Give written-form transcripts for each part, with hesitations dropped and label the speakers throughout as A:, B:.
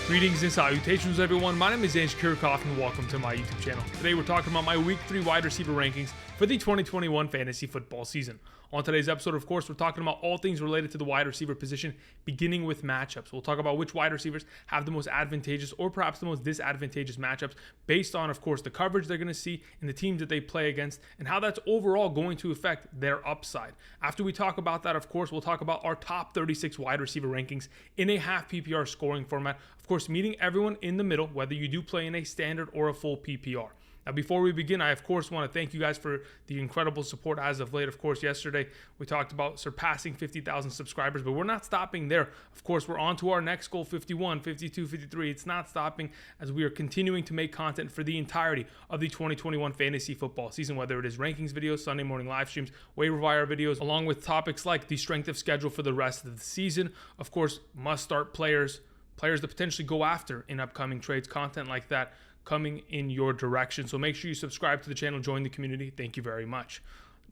A: Greetings and salutations, everyone. My name is Ange Kirchhoff, and welcome to my YouTube channel. Today, we're talking about my Week 3 wide receiver rankings for the 2021 fantasy football season. On today's episode, of course, we're talking about all things related to the wide receiver position, beginning with matchups. We'll talk about which wide receivers have the most advantageous or perhaps the most disadvantageous matchups based on, of course, the coverage they're going to see and the teams that they play against and how that's overall going to affect their upside. After we talk about that, of course, we'll talk about our top 36 wide receiver rankings in a half PPR scoring format. Of course, meeting everyone in the middle, whether you do play in a standard or a full PPR. Now, before we begin, I, of course, want to thank you guys for the incredible support as of late. Of course, yesterday we talked about surpassing 50,000 subscribers, but we're not stopping there. Of course, we're on to our next goal, 51, 52, 53. It's not stopping as we are continuing to make content for the entirety of the 2021 fantasy football season, whether it is rankings videos, Sunday morning live streams, waiver wire videos, along with topics like the strength of schedule for the rest of the season. Of course, must-start players to potentially go after in upcoming trades, content like that coming in your direction. So make sure you subscribe to the channel, join the community. Thank you very much.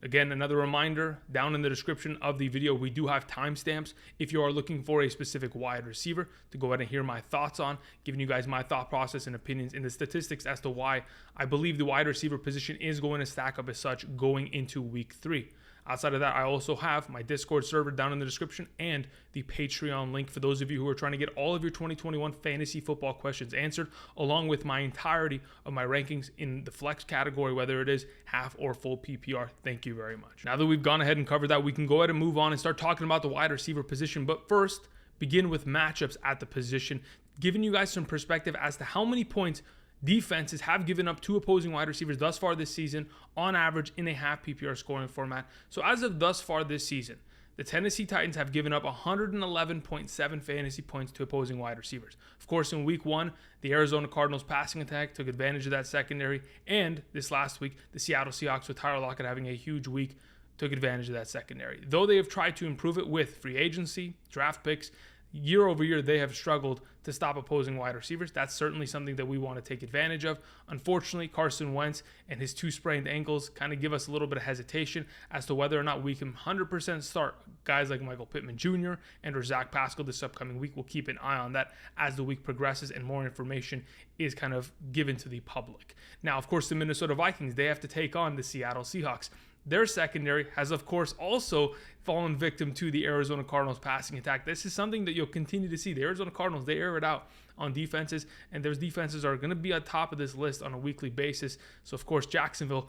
A: Again, another reminder, down in the description of the video, we do have timestamps if you are looking for a specific wide receiver to go ahead and hear my thoughts on, giving you guys my thought process and opinions in the statistics as to why I believe the wide receiver position is going to stack up as such going into week 3. Outside of that, I also have my Discord server down in the description and the Patreon link for those of you who are trying to get all of your 2021 fantasy football questions answered, along with my entirety of my rankings in the flex category, whether it is half or full PPR. Thank you very much. Now that we've gone ahead and covered that, we can go ahead and move on and start talking about the wide receiver position. But first, begin with matchups at the position, giving you guys some perspective as to how many points defenses have given up to opposing wide receivers thus far this season on average in a half PPR scoring format. So as of thus far this season, the Tennessee Titans have given up 111.7 fantasy points to opposing wide receivers. Of course, in week 1, the Arizona Cardinals passing attack took advantage of that secondary. And this last week, the Seattle Seahawks with Tyler Lockett having a huge week took advantage of that secondary. Though they have tried to improve it with free agency, draft picks, year over year, they have struggled to stop opposing wide receivers. That's certainly something that we want to take advantage of. Unfortunately, Carson Wentz and his 2 sprained ankles kind of give us a little bit of hesitation as to whether or not we can 100% start guys like Michael Pittman Jr. and or Zach Pascal this upcoming week. We'll keep an eye on that as the week progresses and more information is kind of given to the public. Now, of course, the Minnesota Vikings, they have to take on the Seattle Seahawks. Their secondary has, of course, also fallen victim to the Arizona Cardinals passing attack. This is something that you'll continue to see. The Arizona Cardinals, they air it out on defenses, and those defenses are going to be on top of this list on a weekly basis. So, of course, Jacksonville,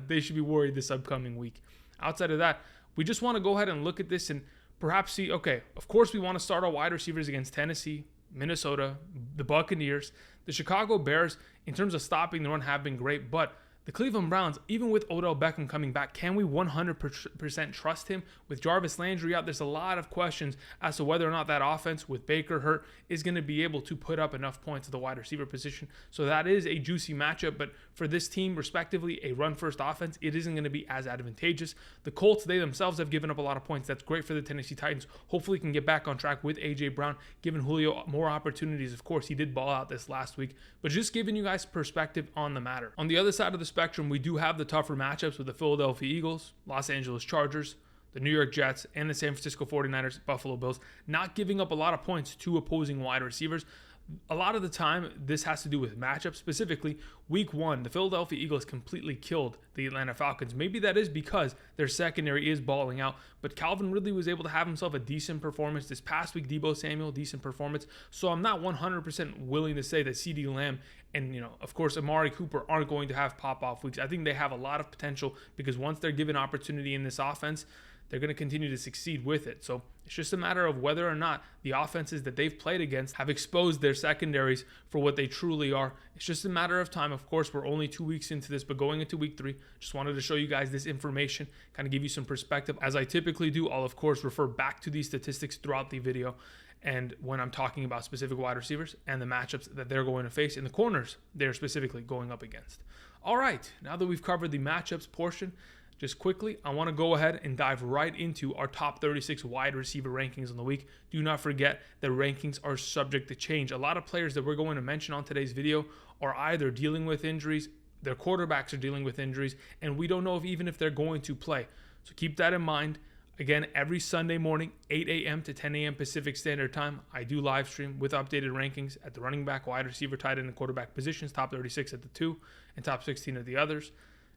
A: they should be worried this upcoming week. Outside of that, we just want to go ahead and look at this and perhaps see, okay, of course, we want to start our wide receivers against Tennessee, Minnesota, the Buccaneers. The Chicago Bears, in terms of stopping the run, have been great, but the Cleveland Browns, even with Odell Beckham coming back, can we 100% trust him? With Jarvis Landry out, there's a lot of questions as to whether or not that offense with Baker hurt is going to be able to put up enough points at the wide receiver position. So that is a juicy matchup, but for this team, respectively, a run-first offense, it isn't going to be as advantageous. The Colts, they themselves have given up a lot of points. That's great for the Tennessee Titans. Hopefully can get back on track with A.J. Brown, giving Julio more opportunities. Of course, he did ball out this last week, but just giving you guys perspective on the matter. On the other side of the spectrum, we do have the tougher matchups with the Philadelphia Eagles, Los Angeles Chargers, the New York Jets, and the San Francisco 49ers, Buffalo Bills, not giving up a lot of points to opposing wide receivers. A lot of the time, this has to do with matchups. Specifically, week 1, the Philadelphia Eagles completely killed the Atlanta Falcons. Maybe that is because their secondary is balling out, but Calvin Ridley was able to have himself a decent performance. This past week, Deebo Samuel, decent performance. So I'm not 100% willing to say that CeeDee Lamb and, of course, Amari Cooper aren't going to have pop-off weeks. I think they have a lot of potential because once they're given opportunity in this offense, they're going to continue to succeed with it. So it's just a matter of whether or not the offenses that they've played against have exposed their secondaries for what they truly are. It's just a matter of time. Of course, we're only 2 weeks into this, but going into week 3, just wanted to show you guys this information, kind of give you some perspective. As I typically do, I'll, of course, refer back to these statistics throughout the video. And when I'm talking about specific wide receivers and the matchups that they're going to face in the corners they're specifically going up against. All right, now that we've covered the matchups portion, just quickly, I want to go ahead and dive right into our top 36 wide receiver rankings on the week. Do not forget that rankings are subject to change. A lot of players that we're going to mention on today's video are either dealing with injuries, their quarterbacks are dealing with injuries, and we don't know if they're going to play. So keep that in mind. Again, every Sunday morning, 8 a.m. to 10 a.m. Pacific Standard Time, I do live stream with updated rankings at the running back, wide receiver, tight end, and quarterback positions, top 36 at the 2 and top 16 at the others.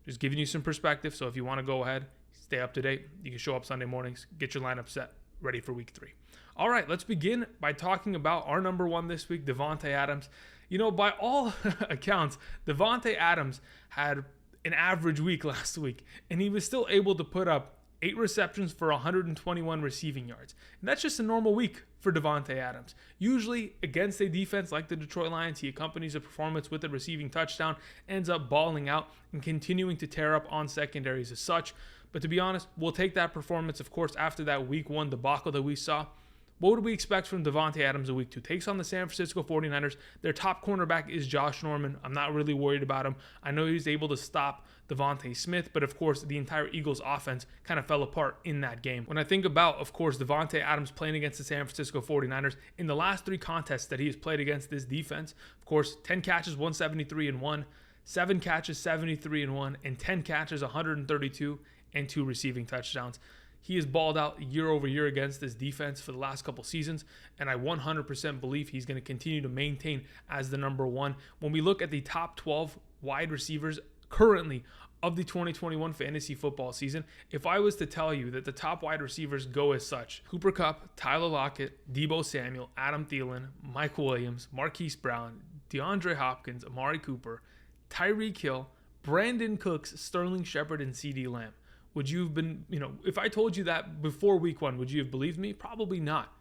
A: Just giving you some perspective. So if you want to go ahead, stay up to date, you can show up Sunday mornings, get your lineup set, ready for week 3. All right, let's begin by talking about our number 1 this week, Davante Adams. You know, by all accounts, Davante Adams had an average week last week, and he was still able to put up 8 receptions for 121 receiving yards. And that's just a normal week for Davante Adams. Usually against a defense like the Detroit Lions, he accompanies a performance with a receiving touchdown, ends up balling out and continuing to tear up on secondaries as such. But to be honest, we'll take that performance, of course, after that week 1 debacle that we saw. What would we expect from Davante Adams in week 2? Takes on the San Francisco 49ers. Their top cornerback is Josh Norman. I'm not really worried about him. I know he's able to stop DeVonta Smith, but of course, the entire Eagles offense kind of fell apart in that game. When I think about, of course, Davante Adams playing against the San Francisco 49ers, in the last 3 contests that he has played against this defense, of course, 10 catches, 173-1, 7 catches, 73-1, and 10 catches, 132, and 2 receiving touchdowns. He has balled out year over year against this defense for the last couple seasons, and I 100% believe he's going to continue to maintain as the number 1. When we look at the top 12 wide receivers currently of the 2021 fantasy football season, if I was to tell you that the top wide receivers go as such: Cooper Kupp, Tyler Lockett, Deebo Samuel, Adam Thielen, Mike Williams, Marquise Brown, DeAndre Hopkins, Amari Cooper, Tyreek Hill, Brandin Cooks, Sterling Shepard, and CeeDee Lamb. Would you have been, if I told you that before week 1, would you have believed me? Probably not.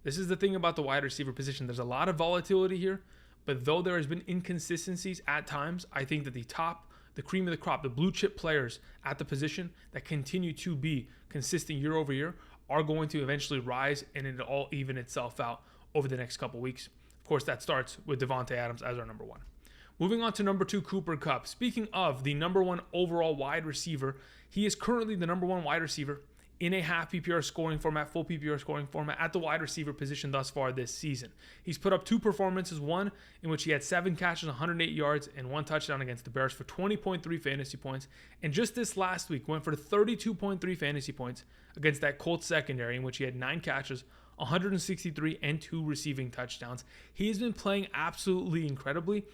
A: This is the thing about the wide receiver position. There's a lot of volatility here, but though there has been inconsistencies at times, I think that the cream of the crop, the blue chip players at the position that continue to be consistent year over year are going to eventually rise, and it'll all even itself out over the next couple weeks. Of course, that starts with Davante Adams as our number 1. Moving on to number 2, Cooper Kupp. Speaking of the number 1 overall wide receiver, he is currently the number 1 wide receiver in a half PPR scoring format, full PPR scoring format at the wide receiver position thus far this season. He's put up 2 performances, one in which he had 7 catches, 108 yards, and 1 touchdown against the Bears for 20.3 fantasy points. And just this last week went for 32.3 fantasy points against that Colts secondary, in which he had 9 catches, 163, and 2 receiving touchdowns. He has been playing absolutely incredibly.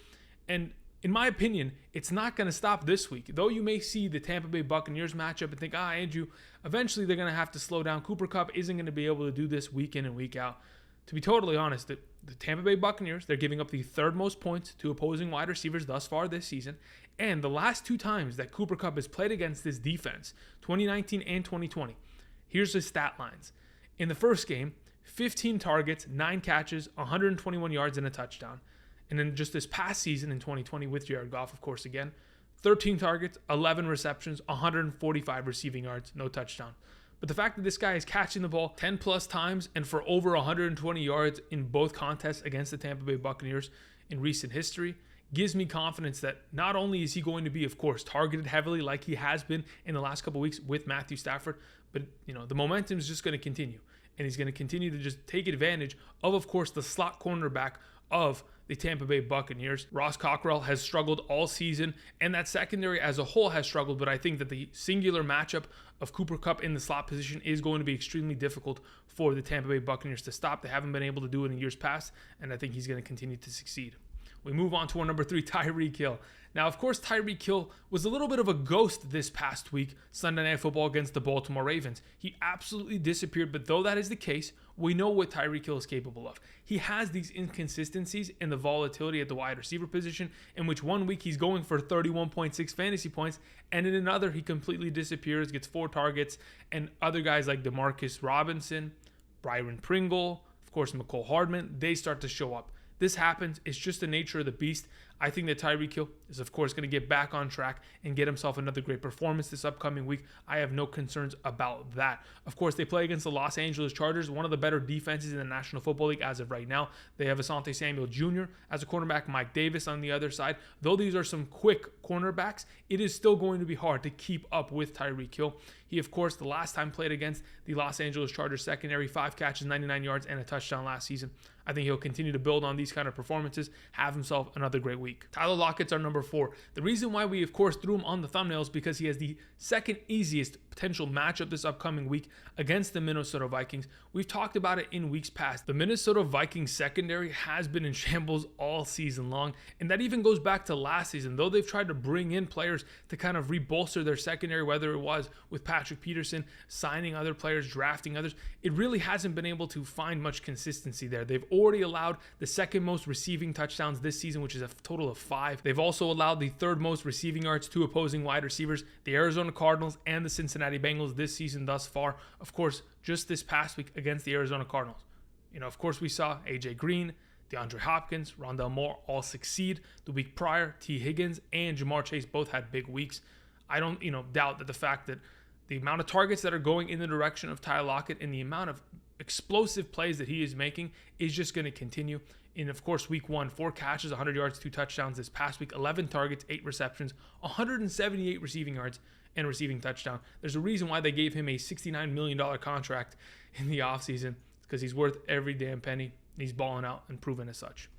A: And in my opinion, it's not going to stop this week. Though you may see the Tampa Bay Buccaneers matchup and think, Andrew, eventually they're going to have to slow down. Cooper Kupp isn't going to be able to do this week in and week out. To be totally honest, the Tampa Bay Buccaneers, they're giving up the 3rd most points to opposing wide receivers thus far this season. And the last 2 times that Cooper Kupp has played against this defense, 2019 and 2020, here's his stat lines. In the first game, 15 targets, 9 catches, 121 yards, and a touchdown. And then just this past season in 2020 with Jared Goff, of course, again, 13 targets, 11 receptions, 145 receiving yards, no touchdown. But the fact that this guy is catching the ball 10 plus times and for over 120 yards in both contests against the Tampa Bay Buccaneers in recent history gives me confidence that not only is he going to be, of course, targeted heavily like he has been in the last couple weeks with Matthew Stafford, but the momentum is just going to continue. And he's going to continue to just take advantage of course, the slot cornerback of the Tampa Bay Buccaneers. Ross Cockrell has struggled all season, and that secondary as a whole has struggled, but I think that the singular matchup of Cooper Kupp in the slot position is going to be extremely difficult for the Tampa Bay Buccaneers to stop. They haven't been able to do it in years past, and I think he's going to continue to succeed. We move on to our number 3, Tyreek Hill. Now, of course, Tyreek Hill was a little bit of a ghost this past week, Sunday Night Football against the Baltimore Ravens. He absolutely disappeared, but though that is the case, we know what Tyreek Hill is capable of. He has these inconsistencies in the volatility at the wide receiver position, in which one week he's going for 31.6 fantasy points, and in another he completely disappears, gets 4 targets, and other guys like DeMarcus Robinson, Byron Pringle, of course, McCole Hardman, they start to show up. This happens. It's just the nature of the beast. I think that Tyreek Hill is, of course, going to get back on track and get himself another great performance this upcoming week. I have no concerns about that. Of course, they play against the Los Angeles Chargers, one of the better defenses in the National Football League as of right now. They have Asante Samuel Jr. as a cornerback, Mike Davis on the other side. Though these are some quick cornerbacks, it is still going to be hard to keep up with Tyreek Hill. He, of course, the last time played against the Los Angeles Chargers secondary, 5 catches, 99 yards, and a touchdown last season. I think he'll continue to build on these kind of performances, have himself another great week. week. Tyler Lockett's our number 4. The reason why we, of course, threw him on the thumbnail is because he has the second easiest potential matchup this upcoming week against the Minnesota Vikings. We've talked about it in weeks past. The Minnesota Vikings secondary has been in shambles all season long, and that even goes back to last season. Though they've tried to bring in players to kind of rebolster their secondary, whether it was with Patrick Peterson, signing other players, drafting others, it really hasn't been able to find much consistency there. They've already allowed the second most receiving touchdowns this season, which is a total of 5. They've also allowed the third most receiving yards to opposing wide receivers, the Arizona Cardinals and the Cincinnati Bengals this season thus far. Of course, just this past week against the Arizona Cardinals. Of course, we saw AJ Green, DeAndre Hopkins, Rondale Moore all succeed. The week prior, T. Higgins and Jamar Chase both had big weeks. I don't, doubt that the fact that the amount of targets that are going in the direction of Tyler Lockett and the amount of explosive plays that he is making is just going to continue. In, of course, week 1, 4 catches, 100 yards, 2 touchdowns. This past week, 11 targets, 8 receptions, 178 receiving yards, and receiving touchdown. There's a reason why they gave him a $69 million contract in the offseason, because he's worth every damn penny. He's balling out and proven as such.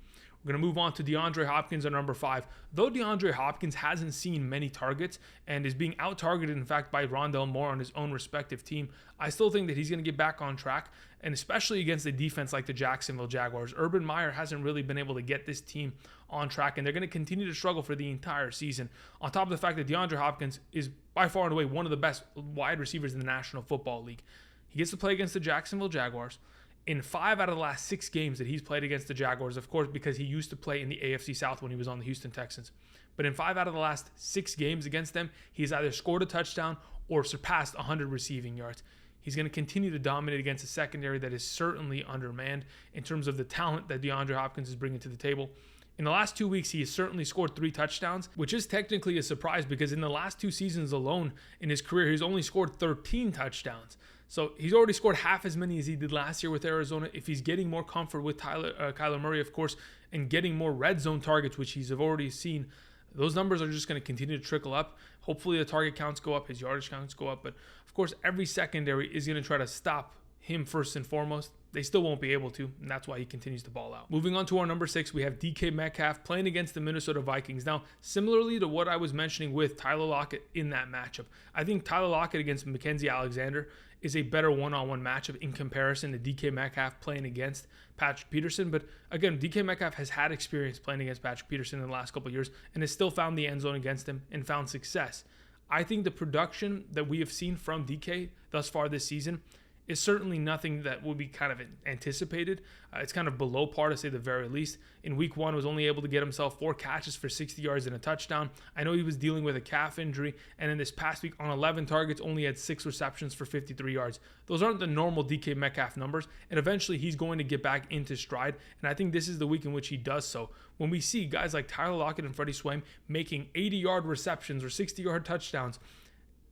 A: We're going to move on to DeAndre Hopkins at number 5. Though DeAndre Hopkins hasn't seen many targets and is being out-targeted, in fact, by Rondale Moore on his own respective team, I still think that he's going to get back on track, and especially against a defense like the Jacksonville Jaguars. Urban Meyer hasn't really been able to get this team on track, and they're going to continue to struggle for the entire season. On top of the fact that DeAndre Hopkins is by far and away one of the best wide receivers in the National Football League. He gets to play against the Jacksonville Jaguars. In 5 out of the last 6 games that he's played against the Jaguars, of course, because he used to play in the AFC South when he was on the Houston Texans. But in 5 out of the last 6 games against them, he's either scored a touchdown or surpassed 100 receiving yards. He's going to continue to dominate against a secondary that is certainly undermanned in terms of the talent that DeAndre Hopkins is bringing to the table. In the last 2 weeks, he has certainly scored 3 touchdowns, which is technically a surprise because in the last 2 seasons alone in his career, he's only scored 13 touchdowns. So he's already scored half as many as he did last year with Arizona. If he's getting more comfort with Kyler Murray, of course, and getting more red zone targets, which he's already seen, those numbers are just going to continue to trickle up. Hopefully the target counts go up, his yardage counts go up. But of course, every secondary is going to try to stop him first and foremost. They still won't be able to, and that's why he continues to ball out. Moving on to our number 6, we have DK Metcalf playing against the Minnesota Vikings. Now, similarly to what I was mentioning with Tyler Lockett in that matchup, I think Tyler Lockett against Mackenzie Alexander is a better one-on-one matchup in comparison to DK Metcalf playing against Patrick Peterson. But again, DK Metcalf has had experience playing against Patrick Peterson in the last couple of years and has still found the end zone against him and found success. I think the production that we have seen from DK thus far this season is certainly nothing that would be kind of anticipated. It's kind of below par to say the very least. In week 1, was only able to get himself 4 catches for 60 yards and a touchdown. I know he was dealing with a calf injury, and in this past week on 11 targets, only had 6 receptions for 53 yards. Those aren't the normal DK Metcalf numbers, and eventually he's going to get back into stride, and I think this is the week in which he does so. When we see guys like Tyler Lockett and Freddie Swaim making 80-yard receptions or 60-yard touchdowns,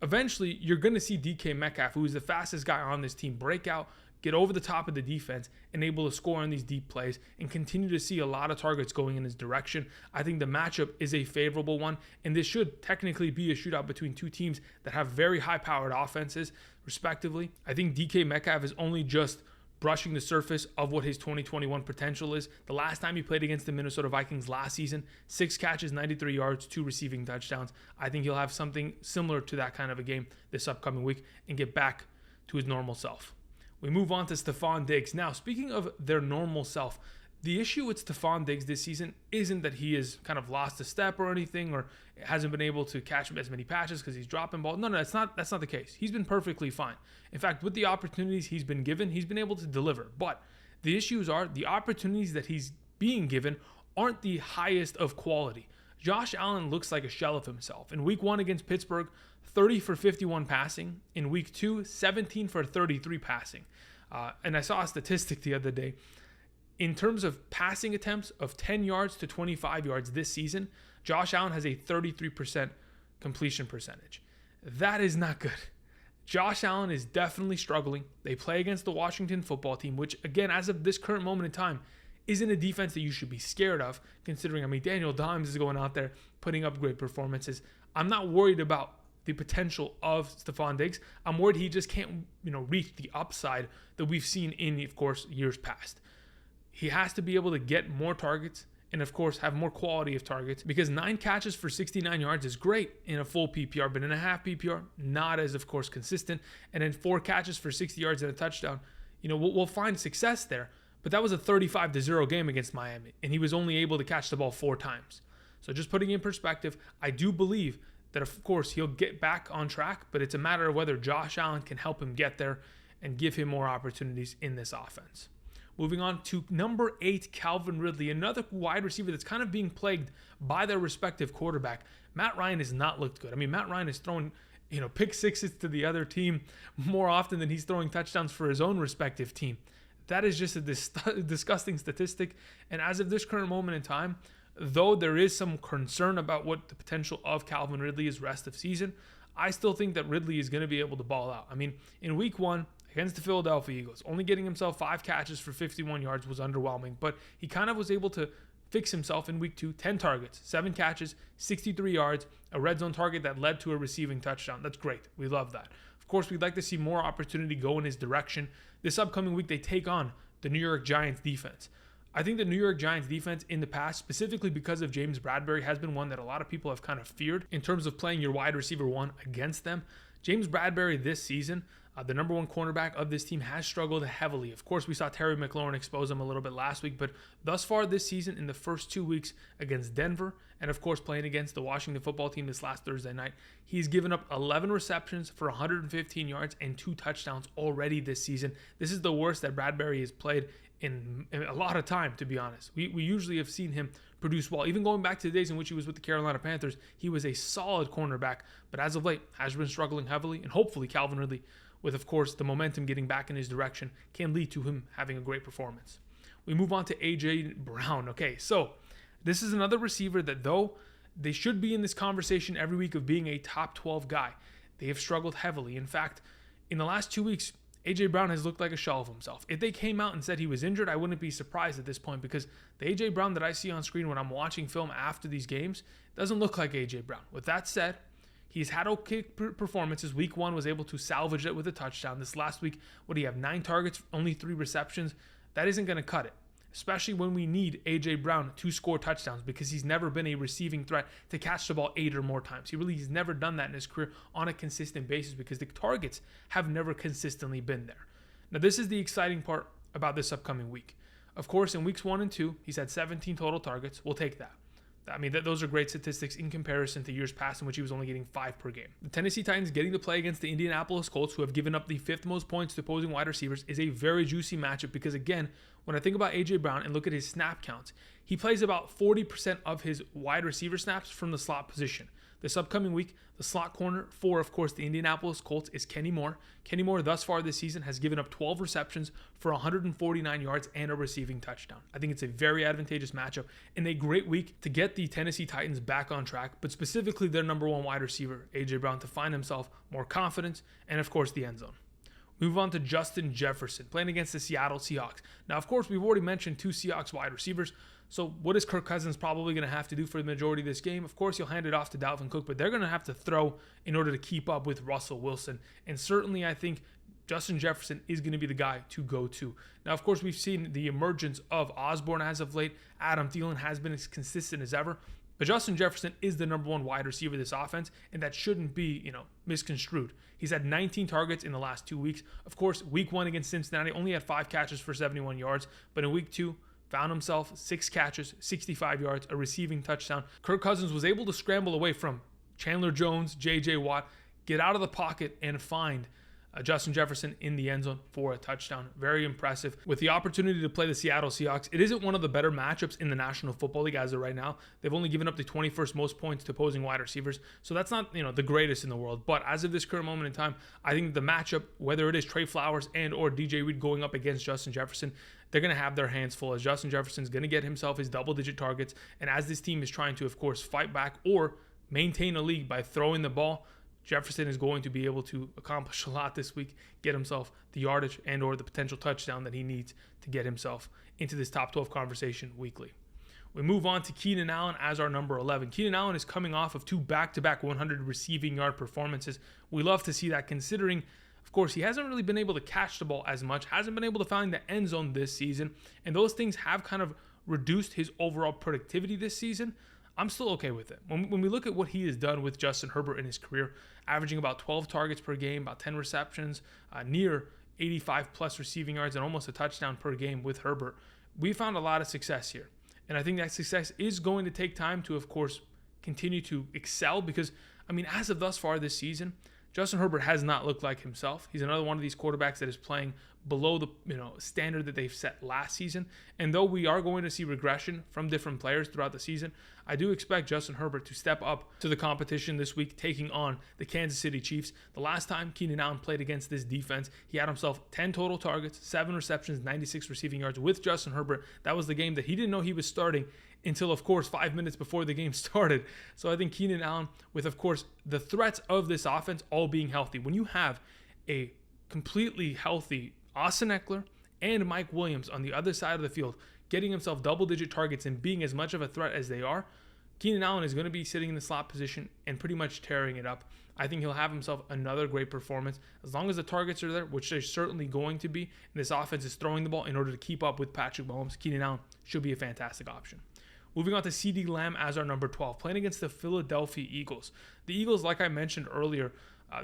A: eventually, you're going to see DK Metcalf, who is the fastest guy on this team, break out, get over the top of the defense, and able to score on these deep plays, and continue to see a lot of targets going in his direction. I think the matchup is a favorable one, and this should technically be a shootout between 2 teams that have very high-powered offenses, respectively. I think DK Metcalf is only just brushing the surface of what his 2021 potential is. The last time he played against the Minnesota Vikings last season, 6 catches, 93 yards, 2 receiving touchdowns. I think he'll have something similar to that kind of a game this upcoming week and get back to his normal self. We move on to Stefon Diggs. Now, speaking of their normal self, the issue with Stefon Diggs this season isn't that he has kind of lost a step or anything, or hasn't been able to catch as many passes because he's dropping balls. No, that's not the case. He's been perfectly fine. In fact, with the opportunities he's been given, he's been able to deliver. But the issues are the opportunities that he's being given aren't the highest of quality. Josh Allen looks like a shell of himself. In week 1 against Pittsburgh, 30 for 51 passing. In week 2, 17 for 33 passing. And I saw a statistic the other day. In terms of passing attempts of 10 yards to 25 yards this season, Josh Allen has a 33% completion percentage. That is not good. Josh Allen is definitely struggling. They play against the Washington football team, which, again, as of this current moment in time, isn't a defense that you should be scared of, considering, Daniel Dimes is going out there putting up great performances. I'm not worried about the potential of Stefon Diggs. I'm worried he just can't, reach the upside that we've seen in, of course, years past. He has to be able to get more targets and of course have more quality of targets, because 9 catches for 69 yards is great in a full PPR, but in a half PPR, not as of course consistent. And then 4 catches for 60 yards and a touchdown, we'll find success there. But that was a 35-0 game against Miami, and he was only able to catch the ball 4 times. So just putting in perspective, I do believe that of course he'll get back on track, but it's a matter of whether Josh Allen can help him get there and give him more opportunities in this offense. Moving on to number 8, Calvin Ridley, another wide receiver that's kind of being plagued by their respective quarterback. Matt Ryan has not looked good. I mean, Matt Ryan is throwing pick sixes to the other team more often than he's throwing touchdowns for his own respective team. That is just a disgusting statistic. And as of this current moment in time, though there is some concern about what the potential of Calvin Ridley is rest of season, I still think that Ridley is going to be able to ball out. I mean, in week 1 against the Philadelphia Eagles, only getting himself 5 catches for 51 yards was underwhelming, but he kind of was able to fix himself in week 2, 10 targets, 7 catches, 63 yards, a red zone target that led to a receiving touchdown. That's great. We love that. Of course, we'd like to see more opportunity go in his direction. This upcoming week, they take on the New York Giants defense. I think the New York Giants defense in the past, specifically because of James Bradberry, has been one that a lot of people have kind of feared in terms of playing your wide receiver 1 against them. James Bradberry this season, the number 1 cornerback of this team, has struggled heavily. Of course, we saw Terry McLaurin expose him a little bit last week, but thus far this season, in the first 2 weeks against Denver, and of course playing against the Washington football team this last Thursday night, he's given up 11 receptions for 115 yards and 2 touchdowns already this season. This is the worst that Bradberry has played in a lot of time, to be honest. We usually have seen him produce well. Even going back to the days in which he was with the Carolina Panthers, he was a solid cornerback, but as of late has been struggling heavily, and hopefully Calvin Ridley, with of course the momentum getting back in his direction, can lead to him having a great performance. We move on to A.J. Brown. Okay, so this is another receiver that, though they should be in this conversation every week of being a top 12 guy, they have struggled heavily. In fact, in the last 2 weeks, A.J. Brown has looked like a shell of himself. If they came out and said he was injured, I wouldn't be surprised at this point, because the A.J. Brown that I see on screen when I'm watching film after these games doesn't look like A.J. Brown. With that said, he's had okay performances. Week 1 was able to salvage it with a touchdown. This last week, what do you have? 9 targets, only 3 receptions. That isn't going to cut it, especially when we need A.J. Brown to score touchdowns, because he's never been a receiving threat to catch the ball 8 or more times. He's never done that in his career on a consistent basis, because the targets have never consistently been there. Now, this is the exciting part about this upcoming week. Of course, in weeks 1 and 2, he's had 17 total targets. We'll take that. I mean, those are great statistics in comparison to years past in which he was only getting 5 per game. The Tennessee Titans getting to play against the Indianapolis Colts, who have given up the 5th most points to opposing wide receivers, is a very juicy matchup, because again, when I think about A.J. Brown and look at his snap counts, he plays about 40% of his wide receiver snaps from the slot position. This upcoming week, the slot corner for, of course, the Indianapolis Colts is Kenny Moore. Kenny Moore, thus far this season, has given up 12 receptions for 149 yards and a receiving touchdown. I think it's a very advantageous matchup and a great week to get the Tennessee Titans back on track, but specifically their number 1 wide receiver, A.J. Brown, to find himself more confidence and, of course, the end zone. Move on to Justin Jefferson, playing against the Seattle Seahawks. Now, of course, we've already mentioned 2 Seahawks wide receivers. So what is Kirk Cousins probably going to have to do for the majority of this game? Of course, he'll hand it off to Dalvin Cook, but they're going to have to throw in order to keep up with Russell Wilson. And certainly, I think Justin Jefferson is going to be the guy to go to. Now, of course, we've seen the emergence of Osborne as of late. Adam Thielen has been as consistent as ever. But Justin Jefferson is the number 1 wide receiver of this offense, and that shouldn't be, misconstrued. He's had 19 targets in the last 2 weeks. Of course, week 1 against Cincinnati, only had 5 catches for 71 yards. But in week 2, found himself 6 catches, 65 yards, a receiving touchdown. Kirk Cousins was able to scramble away from Chandler Jones, J.J. Watt, get out of the pocket, and find Justin Jefferson in the end zone for a touchdown. Very impressive. With the opportunity to play the Seattle Seahawks, it isn't one of the better matchups in the National Football League as of right now. They've only given up the 21st most points to opposing wide receivers, so that's not the greatest in the world. But as of this current moment in time, I think the matchup, whether it is Trey Flowers and or DJ Reed going up against Justin Jefferson, they're going to have their hands full, as Justin Jefferson's going to get himself his double-digit targets. And as this team is trying to, of course, fight back or maintain a lead by throwing the ball, Jefferson is going to be able to accomplish a lot this week, get himself the yardage and or the potential touchdown that he needs to get himself into this top 12 conversation weekly. We move on to Keenan Allen as our number 11. Keenan Allen is coming off of 2 back-to-back 100 receiving yard performances. We love to see that, considering, of course, he hasn't really been able to catch the ball as much, hasn't been able to find the end zone this season, and those things have kind of reduced his overall productivity this season, I'm still okay with it. When we look at what he has done with Justin Herbert in his career, averaging about 12 targets per game, about 10 receptions, near 85 plus receiving yards, and almost a touchdown per game with Herbert, we found a lot of success here. And I think that success is going to take time to, of course, continue to excel because, I mean, as of thus far this season, Justin Herbert has not looked like himself. He's another one of these quarterbacks that is playing below the standard that they've set last season. And though we are going to see regression from different players throughout the season, I do expect Justin Herbert to step up to the competition this week, taking on the Kansas City Chiefs. The last time Keenan Allen played against this defense, he had himself 10 total targets, 7 receptions, 96 receiving yards with Justin Herbert. That was the game that he didn't know he was starting until, of course, 5 minutes before the game started. So I think Keenan Allen, with, of course, the threats of this offense all being healthy, when you have a completely healthy Austin Eckler and Mike Williams on the other side of the field, getting himself double-digit targets and being as much of a threat as they are, Keenan Allen is going to be sitting in the slot position and pretty much tearing it up. I think he'll have himself another great performance. As long as the targets are there, which they're certainly going to be, and this offense is throwing the ball in order to keep up with Patrick Mahomes, Keenan Allen should be a fantastic option. Moving on to CeeDee Lamb as our number 12, playing against the Philadelphia Eagles. The Eagles, like I mentioned earlier,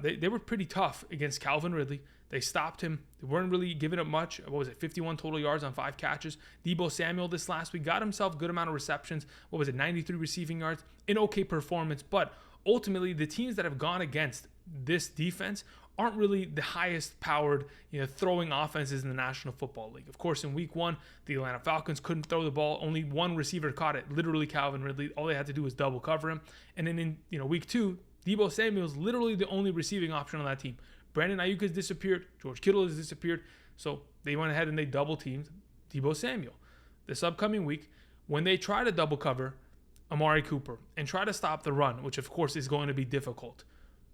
A: they were pretty tough against Calvin Ridley. They stopped him. They weren't really giving up much. 51 total yards on 5 catches. Deebo Samuel this last week got himself a good amount of receptions. 93 receiving yards. An okay performance. But ultimately, the teams that have gone against this defense aren't really the highest powered, throwing offenses in the National Football League. Of course, in week 1, the Atlanta Falcons couldn't throw the ball. Only one receiver caught it, literally Calvin Ridley. All they had to do was double cover him. And then in week 2, Deebo Samuel is literally the only receiving option on that team. Brandon Ayuk has disappeared. George Kittle has disappeared. So they went ahead and they double teamed Deebo Samuel. This upcoming week, when they try to double cover Amari Cooper and try to stop the run, which of course is going to be difficult,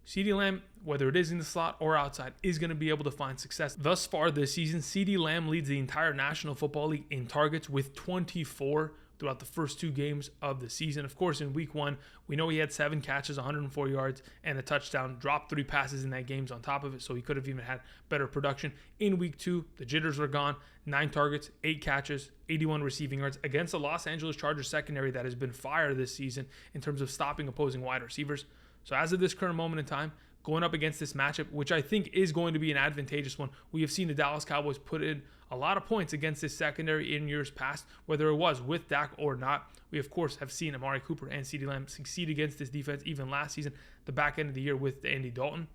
A: CeeDee Lamb, whether it is in the slot or outside, is going to be able to find success. Thus far this season, CeeDee Lamb leads the entire National Football League in targets with 24 throughout the first 2 games of the season. Of course, in week 1, we know he had 7 catches, 104 yards, and a touchdown, dropped 3 passes in that game on top of it, so he could have even had better production. In week 2, the jitters were gone, 9 targets, 8 catches, 81 receiving yards against the Los Angeles Chargers secondary that has been fire this season in terms of stopping opposing wide receivers. So as of this current moment in time, going up against this matchup, which I think is going to be an advantageous one, we have seen the Dallas Cowboys put in a lot of points against this secondary in years past, whether it was with Dak or not. We, of course, have seen Amari Cooper and CeeDee Lamb succeed against this defense even last season, the back end of the year with Andy Dalton.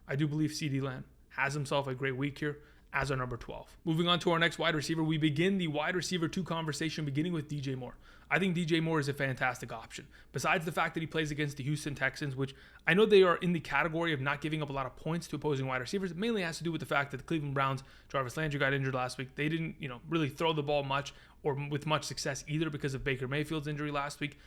A: I do believe CeeDee Lamb has himself a great week here as our number 12. Moving on to our next wide receiver, we begin the wide receiver 2 conversation beginning with DJ Moore. I think DJ Moore is a fantastic option. Besides the fact that he plays against the Houston Texans, which I know they are in the category of not giving up a lot of points to opposing wide receivers, it mainly has to do with the fact that the Cleveland Browns, Jarvis Landry got injured last week. They didn't, really throw the ball much or with much success either because of Baker Mayfield's injury last week.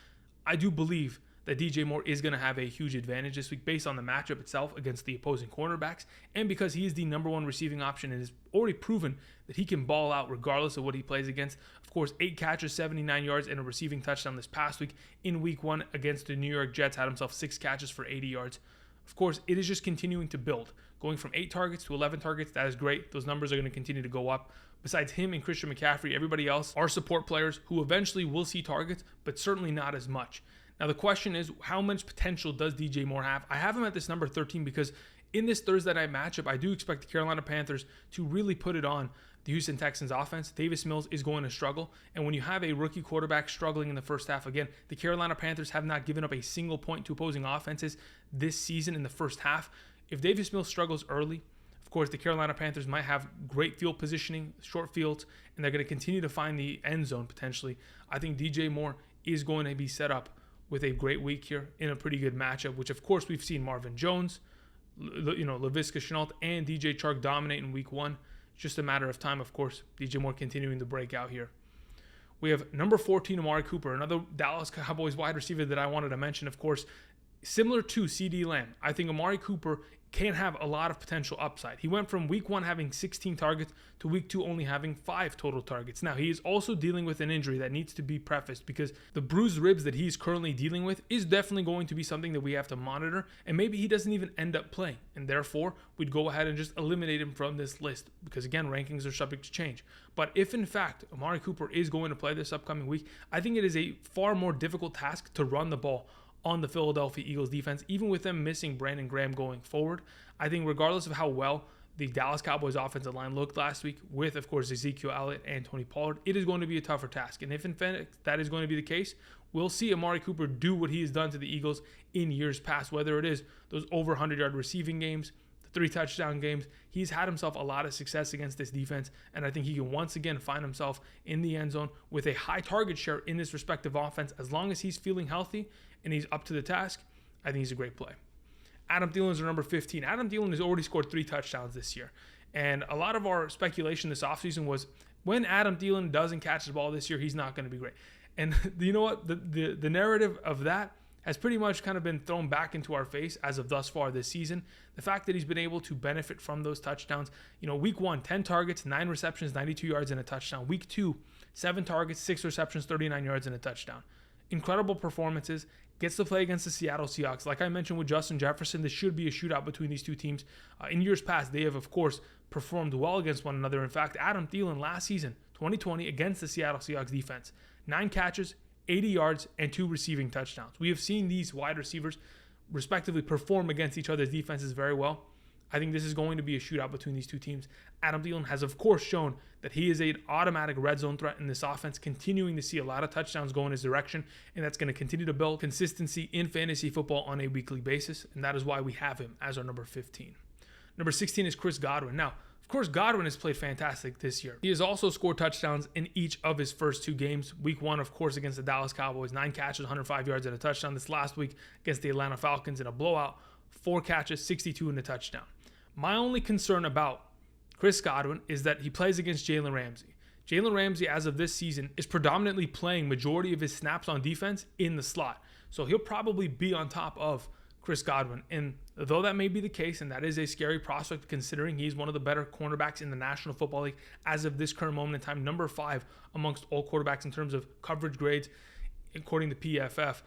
A: I do believe that DJ Moore is going to have a huge advantage this week based on the matchup itself against the opposing cornerbacks and because he is the number 1 receiving option and has already proven that he can ball out regardless of what he plays against. Of course, 8 catches, 79 yards, and a receiving touchdown this past week. In week 1 against the New York Jets, had himself 6 catches for 80 yards. Of course, it is just continuing to build. Going from 8 targets to 11 targets, that is great. Those numbers are going to continue to go up. Besides him and Christian McCaffrey, everybody else are support players who eventually will see targets, but certainly not as much. Now, the question is, how much potential does DJ Moore have? I have him at this number 13 because in this Thursday night matchup, I do expect the Carolina Panthers to really put it on the Houston Texans offense. Davis Mills is going to struggle. And when you have a rookie quarterback struggling in the first half, again, the Carolina Panthers have not given up a single point to opposing offenses this season in the first half. If Davis Mills struggles early, of course, the Carolina Panthers might have great field positioning, short fields, and they're going to continue to find the end zone potentially. I think DJ Moore is going to be set up with a great week here in a pretty good matchup, which of course we've seen Marvin Jones, Laviska Shenault, and DJ Chark dominate in week 1. It's just a matter of time, of course. DJ Moore continuing to break out here. We have number 14, Amari Cooper, another Dallas Cowboys wide receiver that I wanted to mention, of course. Similar to CeeDee Lamb, I think Amari Cooper can have a lot of potential upside. He went from week 1 having 16 targets to week 2 only having 5 total targets. Now, he is also dealing with an injury that needs to be prefaced because the bruised ribs that he's currently dealing with is definitely going to be something that we have to monitor, and maybe he doesn't even end up playing, and therefore we'd go ahead and just eliminate him from this list because, again, rankings are subject to change. But if in fact Amari Cooper is going to play this upcoming week, I think it is a far more difficult task to run the ball on the Philadelphia Eagles defense, even with them missing Brandon Graham going forward. I think regardless of how well the Dallas Cowboys offensive line looked last week with, of course, Ezekiel Elliott and Tony Pollard, it is going to be a tougher task. And if in fact that is going to be the case, we'll see Amari Cooper do what he has done to the Eagles in years past, whether it is those over 100-yard receiving games, the 3 touchdown games. He's had himself a lot of success against this defense, and I think he can once again find himself in the end zone with a high target share in this respective offense. As long as he's feeling healthy and he's up to the task, I think he's a great play. Adam Thielen is our number 15. Adam Thielen has already scored 3 touchdowns this year. And a lot of our speculation this offseason was when Adam Thielen doesn't catch the ball this year, he's not going to be great. And you know what? The narrative of that has pretty much kind of been thrown back into our face as of thus far this season. The fact that he's been able to benefit from those touchdowns. Week 1, 10 targets, 9 receptions, 92 yards and a touchdown. Week 2, 7 targets, 6 receptions, 39 yards and a touchdown. Incredible performances. Gets to play against the Seattle Seahawks. Like I mentioned with Justin Jefferson, this should be a shootout between these two teams. In years past, they have, of course, performed well against one another. In fact, Adam Thielen last season, 2020, against the Seattle Seahawks defense, 9 catches, 80 yards, and 2 receiving touchdowns. We have seen these wide receivers respectively perform against each other's defenses very well. I think this is going to be a shootout between these two teams. Adam Thielen has, of course, shown that he is an automatic red zone threat in this offense, continuing to see a lot of touchdowns go in his direction, and that's going to continue to build consistency in fantasy football on a weekly basis, and that is why we have him as our number 15. Number 16 is Chris Godwin. Now, of course, Godwin has played fantastic this year. He has also scored touchdowns in each of his first 2 games. Week 1, of course, against the Dallas Cowboys, 9 catches, 105 yards and a touchdown. This last week against the Atlanta Falcons in a blowout, 4 catches, 62 and a touchdown. My only concern about Chris Godwin is that he plays against Jalen Ramsey. Jalen Ramsey, as of this season, is predominantly playing majority of his snaps on defense in the slot. So he'll probably be on top of Chris Godwin. And though that may be the case, and that is a scary prospect considering he's one of the better cornerbacks in the National Football League as of this current moment in time, number 5 amongst all quarterbacks in terms of coverage grades, according to PFF,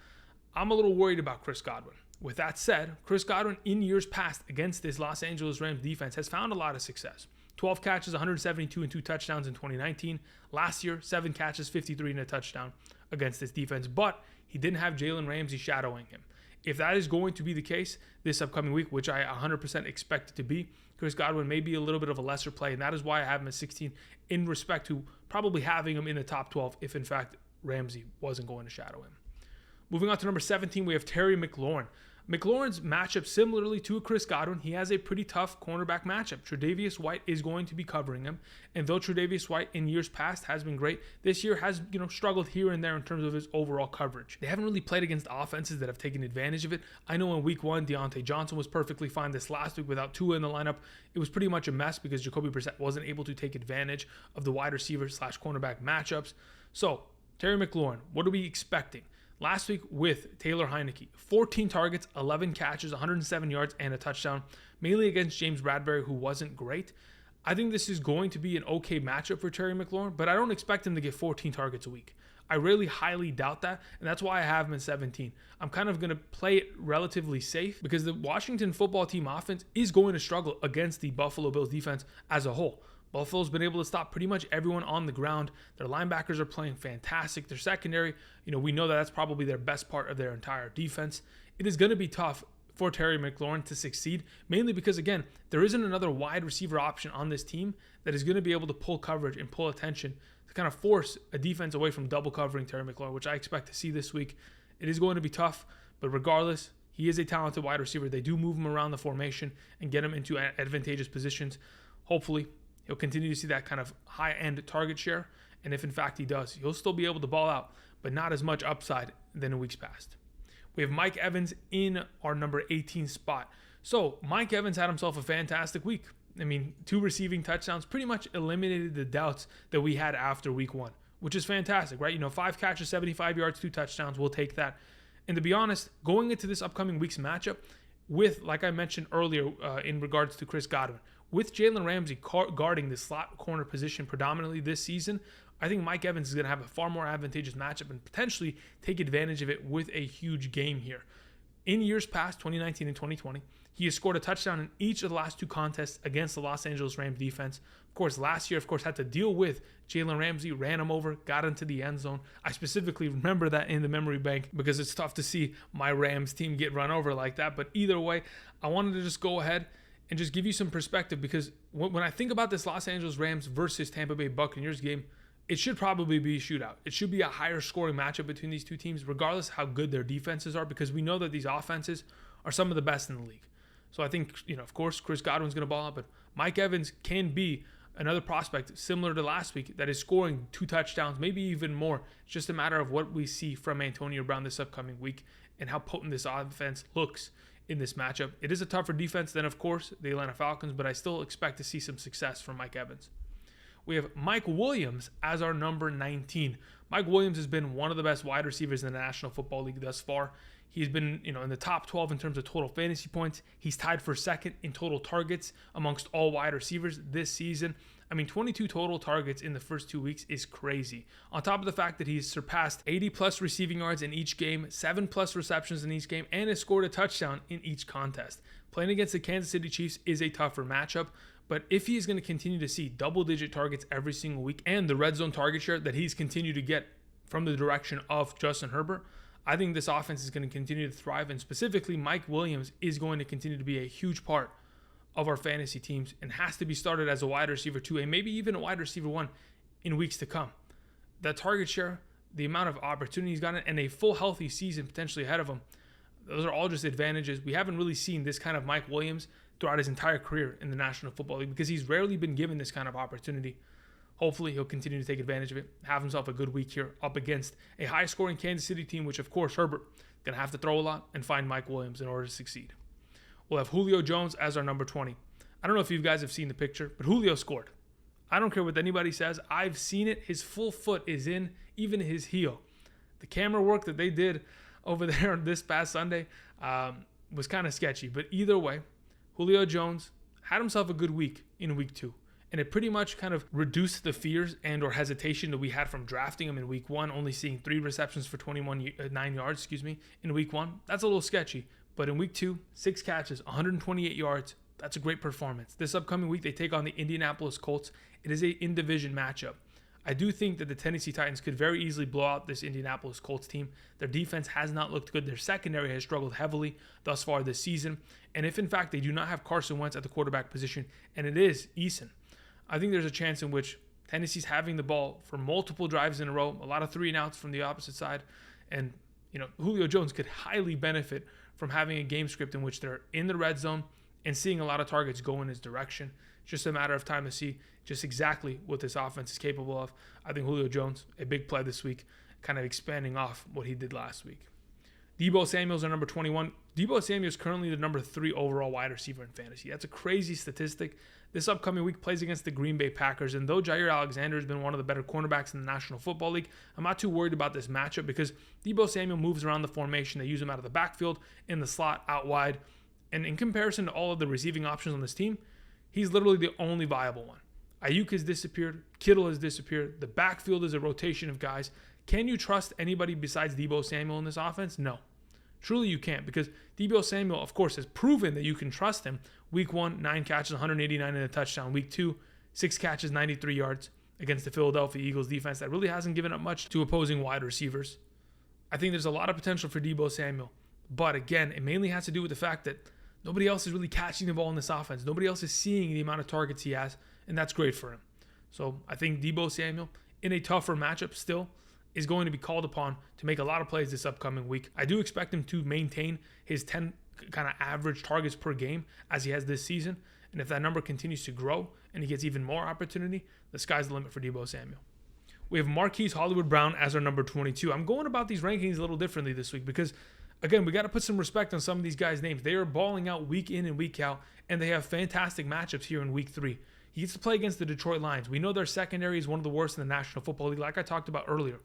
A: I'm a little worried about Chris Godwin. With that said, Chris Godwin in years past against this Los Angeles Rams defense has found a lot of success. 12 catches, 172 and 2 touchdowns in 2019. Last year, 7 catches, 53 and a touchdown against this defense. But he didn't have Jalen Ramsey shadowing him. If that is going to be the case this upcoming week, which I 100% expect it to be, Chris Godwin may be a little bit of a lesser play, and that is why I have him at 16 in respect to probably having him in the top 12 if, in fact, Ramsey wasn't going to shadow him. Moving on to number 17, we have Terry McLaurin. McLaurin's matchup, similarly to Chris Godwin, he has a pretty tough cornerback matchup. Tre'Davious White is going to be covering him, and though Tre'Davious White in years past has been great, this year has struggled here and there in terms of his overall coverage. They haven't really played against offenses that have taken advantage of it. I know in week 1, Diontae Johnson was perfectly fine. This last week without Tua in the lineup, it was pretty much a mess because Jacoby Brissett wasn't able to take advantage of the wide receiver / cornerback matchups. So, Terry McLaurin, what are we expecting? Last week with Taylor Heineke, 14 targets, 11 catches, 107 yards, and a touchdown, mainly against James Bradbury, who wasn't great. I think this is going to be an okay matchup for Terry McLaurin, but I don't expect him to get 14 targets a week. I really highly doubt that, and that's why I have him in 17. I'm kind of going to play it relatively safe because the Washington football team offense is going to struggle against the Buffalo Bills defense as a whole. Buffalo's been able to stop pretty much everyone on the ground. Their linebackers are playing fantastic. Their secondary, we know that that's probably their best part of their entire defense. It is going to be tough for Terry McLaurin to succeed, mainly because, again, there isn't another wide receiver option on this team that is going to be able to pull coverage and pull attention to kind of force a defense away from double covering Terry McLaurin, which I expect to see this week. It is going to be tough, but regardless, he is a talented wide receiver. They do move him around the formation and get him into advantageous positions. Hopefully, he'll continue to see that kind of high-end target share, and if in fact he does, he'll still be able to ball out, but not as much upside than in weeks past. We have Mike Evans in our number 18 spot. So Mike Evans had himself a fantastic week. 2 receiving touchdowns pretty much eliminated the doubts that we had after week 1, which is fantastic, right? 5 catches, 75 yards, 2 touchdowns, we'll take that. And to be honest, going into this upcoming week's matchup, with, like I mentioned earlier in regards to Chris Godwin, with Jalen Ramsey guarding the slot corner position predominantly this season, I think Mike Evans is going to have a far more advantageous matchup and potentially take advantage of it with a huge game here. In years past, 2019 and 2020, he has scored a touchdown in each of the last two contests against the Los Angeles Rams defense. Of course, last year, had to deal with Jalen Ramsey, ran him over, got into the end zone. I specifically remember that in the memory bank because it's tough to see my Rams team get run over like that. But either way, I wanted to just go ahead and just give you some perspective, because when I think about this Los Angeles Rams versus Tampa Bay Buccaneers game, it should probably be a shootout. It should be a higher scoring matchup between these two teams, regardless of how good their defenses are, because we know that these offenses are some of the best in the league. So I think, of course, Chris Godwin's going to ball out, but Mike Evans can be another prospect similar to last week that is scoring 2 touchdowns, maybe even more. It's just a matter of what we see from Antonio Brown this upcoming week and how potent this offense looks in this matchup. It is a tougher defense than, of course, the Atlanta Falcons, but I still expect to see some success from Mike Evans. We have Mike Williams as our number 19. Mike Williams has been one of the best wide receivers in the National Football League thus far. He's been, in the top 12 in terms of total fantasy points. He's tied for second in total targets amongst all wide receivers this season. 22 total targets in the first 2 weeks is crazy. On top of the fact that he's surpassed 80-plus receiving yards in each game, 7-plus receptions in each game, and has scored a touchdown in each contest. Playing against the Kansas City Chiefs is a tougher matchup, but if he is going to continue to see double-digit targets every single week and the red zone target share that he's continued to get from the direction of Justin Herbert, I think this offense is going to continue to thrive, and specifically Mike Williams is going to continue to be a huge part of our fantasy teams and has to be started as a wide receiver 2 and maybe even a wide receiver 1 in weeks to come. That target share, the amount of opportunity he's gotten, and a full healthy season potentially ahead of him, those are all just advantages. We haven't really seen this kind of Mike Williams throughout his entire career in the National Football League because he's rarely been given this kind of opportunity. Hopefully, he'll continue to take advantage of it, have himself a good week here up against a high-scoring Kansas City team, which, of course, Herbert going to have to throw a lot and find Mike Williams in order to succeed. We'll have Julio Jones as our number 20. I don't know if you guys have seen the picture, but Julio scored. I don't care what anybody says. I've seen it. His full foot is in, even his heel. The camera work that they did over there this past Sunday was kind of sketchy. But either way, Julio Jones had himself a good week in week 2. And it pretty much kind of reduced the fears and or hesitation that we had from drafting him in week 1, only seeing 3 receptions for 9 yards, in week 1. That's a little sketchy. But in week 2, 6 catches, 128 yards. That's a great performance. This upcoming week, they take on the Indianapolis Colts. It is a in-division matchup. I do think that the Tennessee Titans could very easily blow out this Indianapolis Colts team. Their defense has not looked good. Their secondary has struggled heavily thus far this season. And if, in fact, they do not have Carson Wentz at the quarterback position, and it is Eason, I think there's a chance in which Tennessee's having the ball for multiple drives in a row, a lot of 3-and-outs from the opposite side. And, Julio Jones could highly benefit from having a game script in which they're in the red zone and seeing a lot of targets go in his direction. It's just a matter of time to see just exactly what this offense is capable of. I think Julio Jones, a big play this week, kind of expanding off what he did last week. Deebo Samuel's our number 21. Deebo Samuel is currently the number 3 overall wide receiver in fantasy. That's a crazy statistic. This upcoming week plays against the Green Bay Packers, and though Jair Alexander has been one of the better cornerbacks in the National Football League, I'm not too worried about this matchup because Deebo Samuel moves around the formation. They use him out of the backfield, in the slot, out wide, and in comparison to all of the receiving options on this team, he's literally the only viable one. Ayuk has disappeared. Kittle has disappeared. The backfield is a rotation of guys. Can you trust anybody besides Deebo Samuel in this offense? No. Truly you can't, because Deebo Samuel, of course, has proven that you can trust him. Week 1, 9 catches, 189 and a touchdown. Week 2, 6 catches, 93 yards against the Philadelphia Eagles defense that really hasn't given up much to opposing wide receivers. I think there's a lot of potential for Deebo Samuel. But again, it mainly has to do with the fact that nobody else is really catching the ball in this offense. Nobody else is seeing the amount of targets he has, and that's great for him. So I think Deebo Samuel, in a tougher matchup still, is going to be called upon to make a lot of plays this upcoming week. I do expect him to maintain his 10 kind of average targets per game as he has this season. And if that number continues to grow and he gets even more opportunity, the sky's the limit for Deebo Samuel. We have Marquise Brown as our number 22. I'm going about these rankings a little differently this week because, again, we got to put some respect on some of these guys' names. They are balling out week in and week out, and they have fantastic matchups here in week 3. He gets to play against the Detroit Lions. We know their secondary is one of the worst in the National Football League, like I talked about earlier.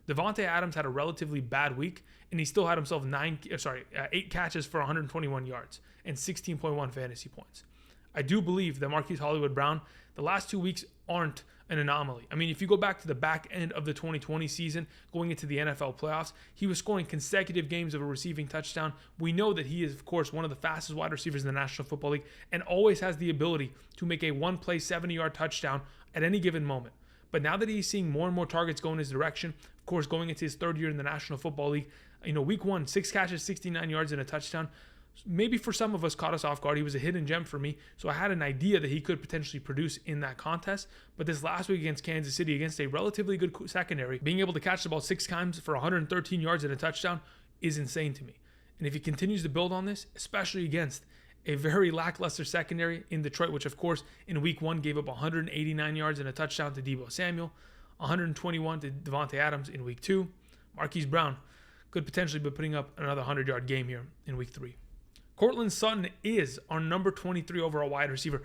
A: Davante Adams had a relatively bad week, and he still had himself 8 catches for 121 yards and 16.1 fantasy points. I do believe that Marquise Brown, the last 2 weeks aren't an anomaly. I mean, if you go back to the back end of the 2020 season, going into the NFL playoffs, he was scoring consecutive games of a receiving touchdown. We know that he is, of course, one of the fastest wide receivers in the National Football League and always has the ability to make a one-play 70-yard touchdown at any given moment. But now that he's seeing more and more targets go in his direction, of course, going into his third year in the National Football League, week 1, 6 catches, 69 yards and a touchdown. Maybe for some of us caught us off guard. He was a hidden gem for me, so I had an idea that he could potentially produce in that contest. But this last week against Kansas City, against a relatively good secondary, being able to catch the ball 6 times for 113 yards and a touchdown is insane to me. And if he continues to build on this, especially against a very lackluster secondary in Detroit, which of course in week 1 gave up 189 yards and a touchdown to Deebo Samuel, 121 to Davante Adams in week 2, Marquise Brown could potentially be putting up another 100-yard game here in week 3. Courtland Sutton is our number 23 overall wide receiver.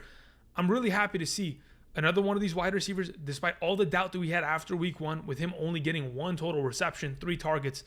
A: I'm really happy to see another one of these wide receivers, despite all the doubt that we had after week 1, with him only getting 1 total reception, 3 targets.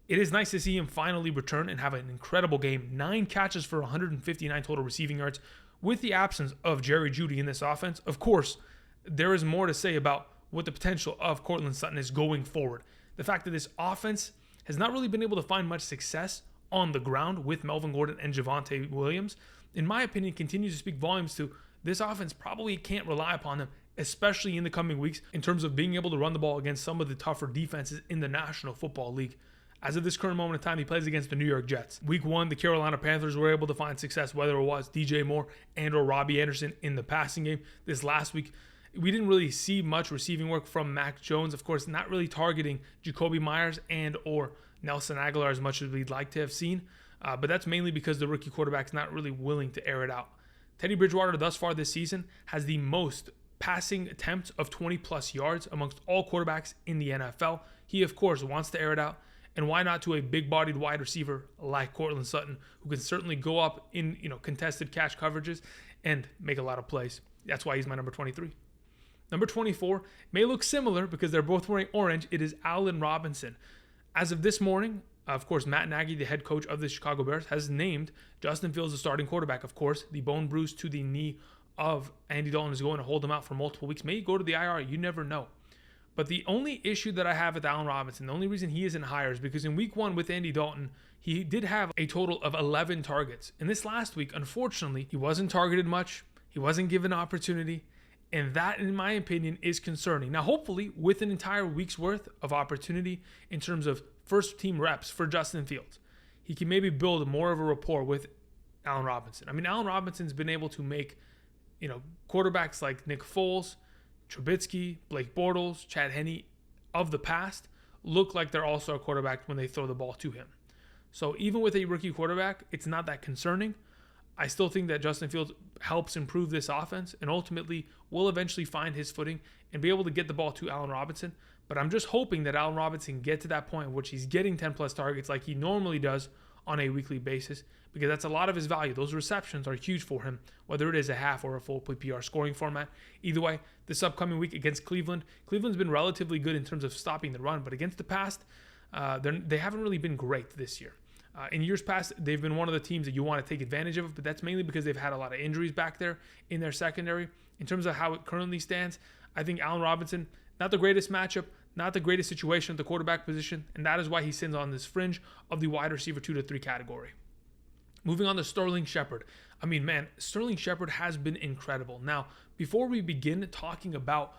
A: It is nice to see him finally return and have an incredible game. 9 catches for 159 total receiving yards. With the absence of Jerry Jeudy in this offense, of course, there is more to say about what the potential of Courtland Sutton is going forward. The fact that this offense has not really been able to find much success on the ground with Melvin Gordon and Javonte Williams, in my opinion, continues to speak volumes to this offense probably can't rely upon them, especially in the coming weeks, in terms of being able to run the ball against some of the tougher defenses in the National Football League. As of this current moment in time, he plays against the New York Jets. Week 1, the Carolina Panthers were able to find success, whether it was DJ Moore and or Robbie Anderson in the passing game. This last week, we didn't really see much receiving work from Mac Jones, of course, not really targeting Jacoby Myers and or Nelson Aguilar as much as we'd like to have seen, but that's mainly because the rookie quarterback's not really willing to air it out. Teddy Bridgewater thus far this season has the most passing attempts of 20-plus yards amongst all quarterbacks in the NFL. He, of course, wants to air it out, and why not to a big-bodied wide receiver like Courtland Sutton, who can certainly go up in contested catch coverages and make a lot of plays. That's why he's my number 23. Number 24 may look similar because they're both wearing orange. It is Allen Robinson. As of this morning, of course, Matt Nagy, the head coach of the Chicago Bears, has named Justin Fields the starting quarterback. Of course, the bone bruise to the knee of Andy Dalton is going to hold him out for multiple weeks. May go to the IR. You never know. But the only issue that I have with Allen Robinson, the only reason he isn't higher is because in week 1 with Andy Dalton, he did have a total of 11 targets. And this last week, unfortunately, he wasn't targeted much. He wasn't given an opportunity. And that, in my opinion, is concerning. Now, hopefully, with an entire week's worth of opportunity in terms of first-team reps for Justin Fields, he can maybe build more of a rapport with Allen Robinson. I mean, Allen Robinson's been able to make, quarterbacks like Nick Foles, Trubisky, Blake Bortles, Chad Henne of the past look like they're all-star quarterbacks when they throw the ball to him. So even with a rookie quarterback, it's not that concerning. I still think that Justin Fields helps improve this offense and ultimately will eventually find his footing and be able to get the ball to Allen Robinson. But I'm just hoping that Allen Robinson can get to that point in which he's getting 10-plus targets like he normally does on a weekly basis, because that's a lot of his value. Those receptions are huge for him, whether it is a half or a full PPR scoring format. Either way, this upcoming week against Cleveland's been relatively good in terms of stopping the run, but against the past, they haven't really been great this year. In years past, they've been one of the teams that you want to take advantage of, but that's mainly because they've had a lot of injuries back there in their secondary. In terms of how it currently stands, I think Allen Robinson, not the greatest matchup, not the greatest situation at the quarterback position, and that is why he sits on this fringe of the wide receiver 2 to 3 category. Moving on to Sterling Shepard. I mean, man, Sterling Shepard has been incredible. Now, before we begin talking about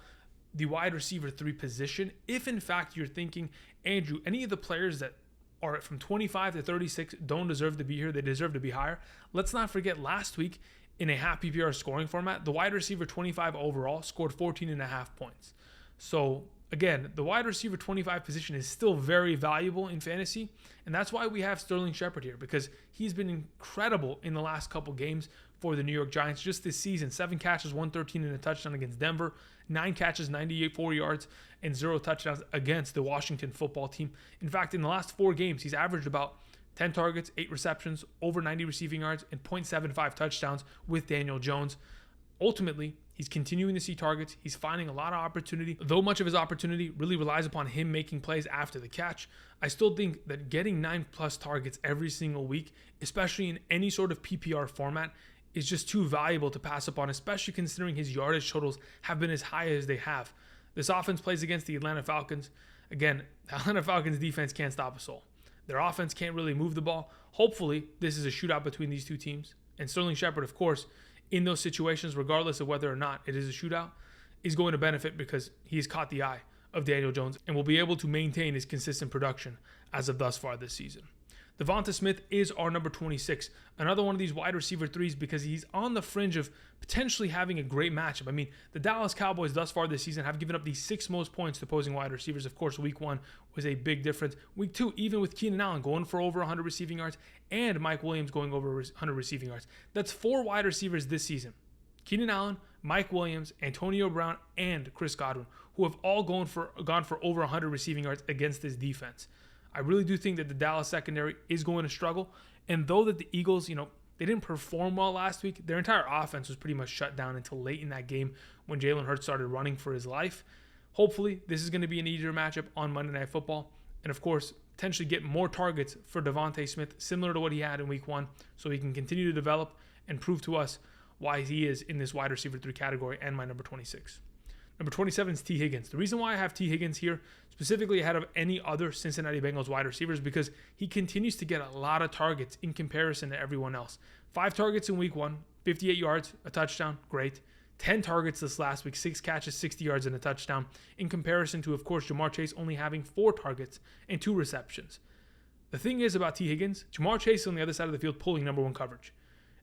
A: the wide receiver 3 position, if in fact you're thinking, Andrew, any of the players that are from 25 to 36 don't deserve to be here, they deserve to be higher, let's not forget last week in a half PPR scoring format, the wide receiver 25 overall scored 14.5 points. So again, the wide receiver 25 position is still very valuable in fantasy, and that's why we have Sterling Shepard here, because he's been incredible in the last couple games for the New York Giants just this season. 7 catches, 113 and a touchdown against Denver, 9 catches, 94 yards, and 0 touchdowns against the Washington football team. In fact, in the last 4 games, he's averaged about 10 targets, 8 receptions, over 90 receiving yards, and 0.75 touchdowns with Daniel Jones. Ultimately, He's continuing to see targets. He's finding a lot of opportunity. Though much of his opportunity really relies upon him making plays after the catch, I still think that getting 9+ targets every single week, especially in any sort of PPR format, is just too valuable to pass up on, especially considering his yardage totals have been as high as they have. This offense plays against the Atlanta Falcons. Again, the Atlanta Falcons defense can't stop a soul. Their offense can't really move the ball. Hopefully, this is a shootout between these two teams. And Sterling Shepard, of course, in those situations, regardless of whether or not it is a shootout, is going to benefit because he has caught the eye of Daniel Jones and will be able to maintain his consistent production as of thus far this season. DeVonta Smith is our number 26, another one of these wide receiver threes because he's on the fringe of potentially having a great matchup. I mean, the Dallas Cowboys thus far this season have given up the 6th most points to opposing wide receivers. Of course, week 1 was a big difference. Week 2, even with Keenan Allen going for over 100 receiving yards and Mike Williams going over 100 receiving yards. That's 4 wide receivers this season. Keenan Allen, Mike Williams, Antonio Brown, and Chris Godwin, who have all gone for over 100 receiving yards against this defense. I really do think that the Dallas secondary is going to struggle. And though that the Eagles, they didn't perform well last week, their entire offense was pretty much shut down until late in that game when Jalen Hurts started running for his life. Hopefully, this is going to be an easier matchup on Monday Night Football. And of course, potentially get more targets for DeVonta Smith, similar to what he had in week 1, so he can continue to develop and prove to us why he is in this wide receiver 3 category and my number 26. Number 27 is T. Higgins. The reason why I have T. Higgins here, specifically ahead of any other Cincinnati Bengals wide receivers, because he continues to get a lot of targets in comparison to everyone else. 5 targets in week 1, 58 yards, a touchdown, great. 10 targets this last week, 6 catches, 60 yards, and a touchdown, in comparison to, of course, Ja'Marr Chase only having 4 targets and 2 receptions. The thing is about T. Higgins, Ja'Marr Chase is on the other side of the field pulling number 1 coverage.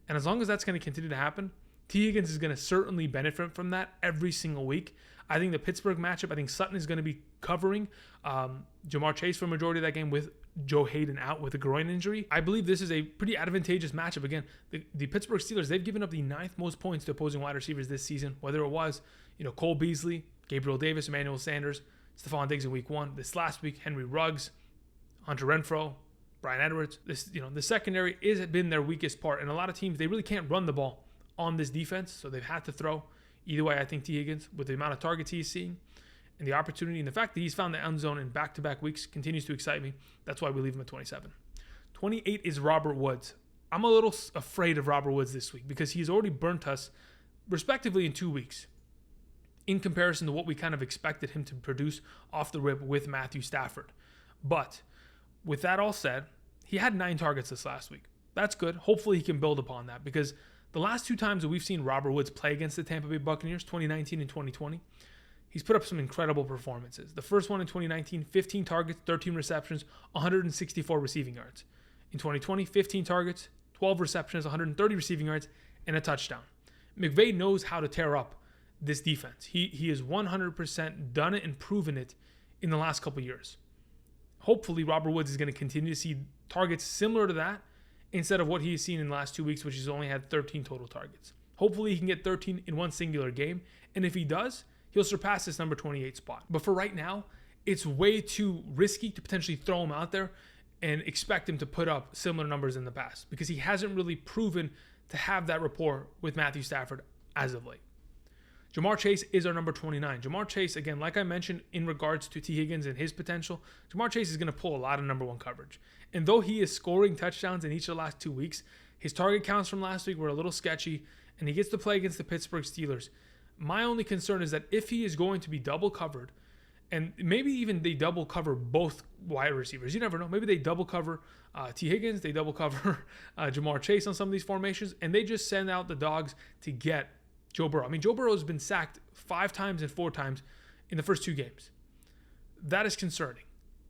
A: And as long as that's going to continue to happen, T. Higgins is going to certainly benefit from that every single week. I think the Pittsburgh matchup, I think Sutton is going to be covering Ja'Marr Chase for a majority of that game with Joe Hayden out with a groin injury. I believe this is a pretty advantageous matchup. Again, the Pittsburgh Steelers, they've given up the 9th most points to opposing wide receivers this season, whether it was Cole Beasley, Gabriel Davis, Emmanuel Sanders, Stefon Diggs in week 1. This last week, Henry Ruggs, Hunter Renfrow, Bryan Edwards. The secondary has been their weakest part, and a lot of teams, they really can't run the ball on this defense, so they've had to throw. Either way, I think T. Higgins, with the amount of targets he's seeing and the opportunity and the fact that he's found the end zone in back-to-back weeks continues to excite me. That's why we leave him at 27. 28 is Robert Woods. I'm a little afraid of Robert Woods this week because he's already burnt us, respectively, in 2 weeks in comparison to what we kind of expected him to produce off the rip with Matthew Stafford. But with that all said, he had 9 targets this last week. That's good. Hopefully he can build upon that because the last 2 times that we've seen Robert Woods play against the Tampa Bay Buccaneers, 2019 and 2020, he's put up some incredible performances. The first one in 2019, 15 targets, 13 receptions, 164 receiving yards. In 2020, 15 targets, 12 receptions, 130 receiving yards, and a touchdown. McVay knows how to tear up this defense. He has 100% done it and proven it in the last couple years. Hopefully, Robert Woods is going to continue to see targets similar to that instead of what he's seen in the last 2 weeks, which he's only had 13 total targets. Hopefully, he can get 13 in one singular game, and if he does, he'll surpass this number 28 spot. But for right now, it's way too risky to potentially throw him out there and expect him to put up similar numbers in the past because he hasn't really proven to have that rapport with Matthew Stafford as of late. Ja'Marr Chase is our number 29. Ja'Marr Chase, again, like I mentioned in regards to T. Higgins and his potential, Ja'Marr Chase is going to pull a lot of number 1 coverage. And though he is scoring touchdowns in each of the last 2 weeks, his target counts from last week were a little sketchy, and he gets to play against the Pittsburgh Steelers. My only concern is that if he is going to be double covered, and maybe even they double cover both wide receivers, you never know. Maybe they double cover T. Higgins, they double cover Ja'Marr Chase on some of these formations, and they just send out the dogs to get Joe Burrow. I mean, Joe Burrow has been sacked 5 times and 4 times in the first 2 games. That is concerning.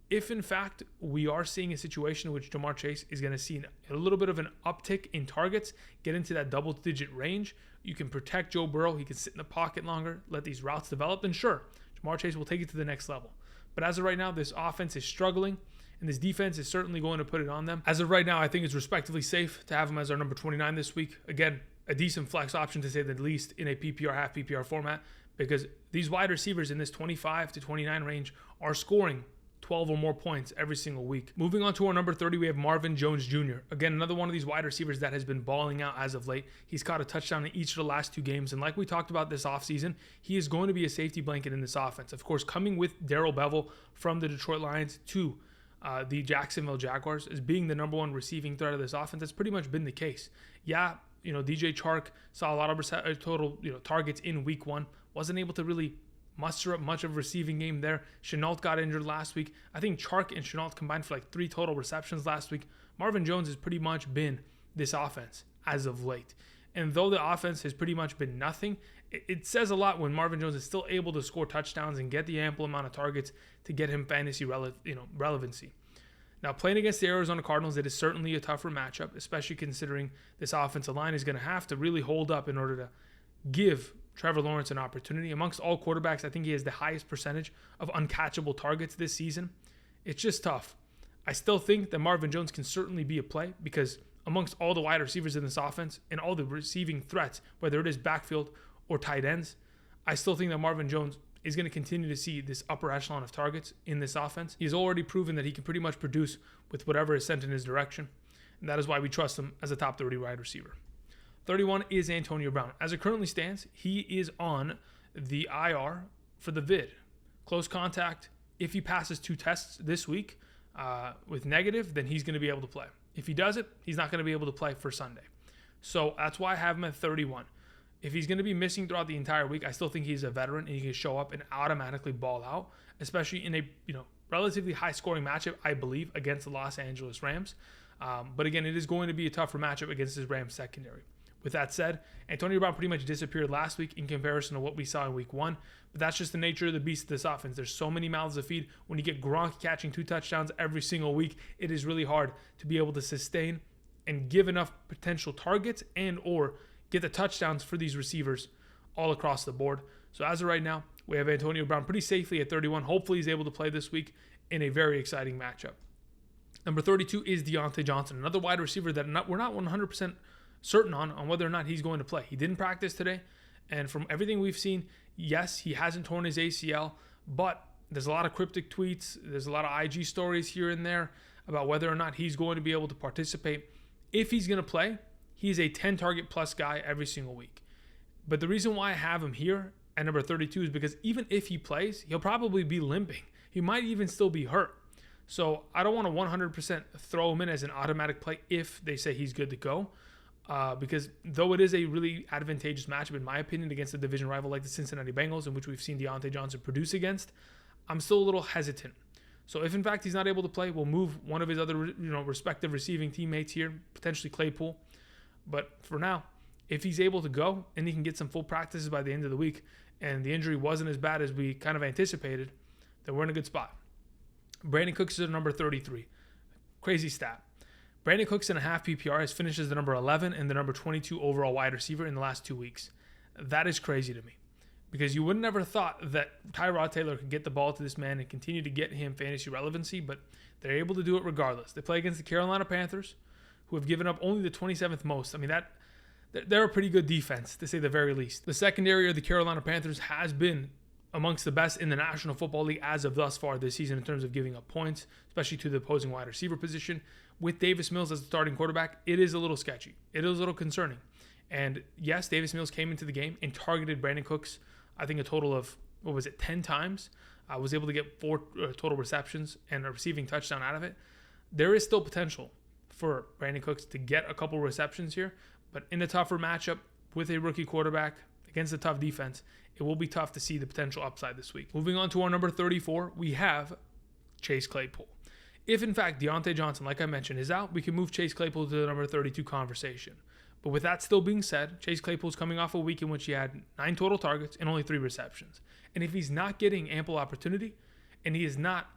A: If, in fact, we are seeing a situation in which Ja'Marr Chase is going to see a little bit of an uptick in targets, get into that double-digit range, you can protect Joe Burrow, he can sit in the pocket longer, let these routes develop, then sure, Ja'Marr Chase will take it to the next level. But as of right now, this offense is struggling, and this defense is certainly going to put it on them. As of right now, I think it's respectively safe to have him as our number 29 this week. Again, a decent flex option to say the least in a PPR, half PPR format, because these wide receivers in this 25 to 29 range are scoring 12 or more points every single week. Moving on to our number 30, we have Marvin Jones Jr. Again, another one of these wide receivers that has been balling out as of late. He's caught a touchdown in each of the last 2 games. And like we talked about this offseason, he is going to be a safety blanket in this offense. Of course, coming with Darrell Bevell from the Detroit Lions to the Jacksonville Jaguars as being the number 1 receiving threat of this offense, that's pretty much been the case. Yeah, DJ Chark saw a lot of total targets in week 1. Wasn't able to really muster up much of a receiving game there. Shenault got injured last week. I think Chark and Shenault combined for like 3 total receptions last week. Marvin Jones has pretty much been this offense as of late. And though the offense has pretty much been nothing, it says a lot when Marvin Jones is still able to score touchdowns and get the ample amount of targets to get him fantasy relevancy. Now, playing against the Arizona Cardinals, it is certainly a tougher matchup, especially considering this offensive line is going to have to really hold up in order to give Trevor Lawrence an opportunity. Amongst all quarterbacks, I think he has the highest percentage of uncatchable targets this season. It's just tough. I still think that Marvin Jones can certainly be a play because amongst all the wide receivers in this offense and all the receiving threats, whether it is backfield or tight ends, I still think that Marvin Jones is going to continue to see this upper echelon of targets in this offense. He's already proven that he can pretty much produce with whatever is sent in his direction. And that is why we trust him as a top 30 wide receiver. 31 is Antonio Brown. As it currently stands, he is on the IR for the vid. Close contact. If he passes 2 tests this week with negative, then he's going to be able to play. If he does it, he's not going to be able to play for Sunday. So that's why I have him at 31. If he's going to be missing throughout the entire week, I still think he's a veteran and he can show up and automatically ball out, especially in a relatively high-scoring matchup, I believe, against the Los Angeles Rams. But again, it is going to be a tougher matchup against this Rams secondary. With that said, Antonio Brown pretty much disappeared last week in comparison to what we saw in week 1. But that's just the nature of the beast of this offense. There's so many mouths to feed. When you get Gronk catching 2 touchdowns every single week, it is really hard to be able to sustain and give enough potential targets and or get the touchdowns for these receivers all across the board. So as of right now, we have Antonio Brown pretty safely at 31. Hopefully he's able to play this week in a very exciting matchup. Number 32 is Diontae Johnson, another wide receiver that we're not 100% certain on whether or not he's going to play. He didn't practice today, and from everything we've seen, yes, he hasn't torn his ACL, but there's a lot of cryptic tweets, there's a lot of IG stories here and there about whether or not he's going to be able to participate. If he's going to play, he's a 10 target plus guy every single week. But the reason why I have him here at number 32 is because even if he plays, he'll probably be limping. He might even still be hurt. So I don't want to 100% throw him in as an automatic play if they say he's good to go. Because though it is a really advantageous matchup, in my opinion, against a division rival like the Cincinnati Bengals, in which we've seen Diontae Johnson produce against, I'm still a little hesitant. So if in fact he's not able to play, we'll move one of his other respective receiving teammates here, potentially Claypool. But for now, if he's able to go and he can get some full practices by the end of the week, and the injury wasn't as bad as we kind of anticipated, then we're in a good spot. Brandin Cooks is at number 33. Crazy stat. Brandin Cooks in a half PPR has finished as the number 11 and the number 22 overall wide receiver in the last 2 weeks. That is crazy to me because you would never thought that Tyrod Taylor could get the ball to this man and continue to get him fantasy relevancy, but they're able to do it regardless. They play against the Carolina Panthers, who have given up only the 27th most. I mean, they're a pretty good defense, to say the very least. The secondary of the Carolina Panthers has been amongst the best in the National Football League as of thus far this season in terms of giving up points, especially to the opposing wide receiver position. With Davis Mills as the starting quarterback, it is a little sketchy. It is a little concerning. And yes, Davis Mills came into the game and targeted Brandin Cooks, I think a total of, 10 times. Was able to get 4 total receptions and a receiving touchdown out of it. There is still potential for Brandin Cooks to get a couple receptions here, but in a tougher matchup with a rookie quarterback against a tough defense, it will be tough to see the potential upside this week. Moving on to our number 34, we have Chase Claypool. If, in fact, Diontae Johnson, like I mentioned, is out, we can move Chase Claypool to the number 32 conversation. But with that still being said, Chase Claypool is coming off a week in which he had 9 total targets and only 3 receptions. And if he's not getting ample opportunity, and he is not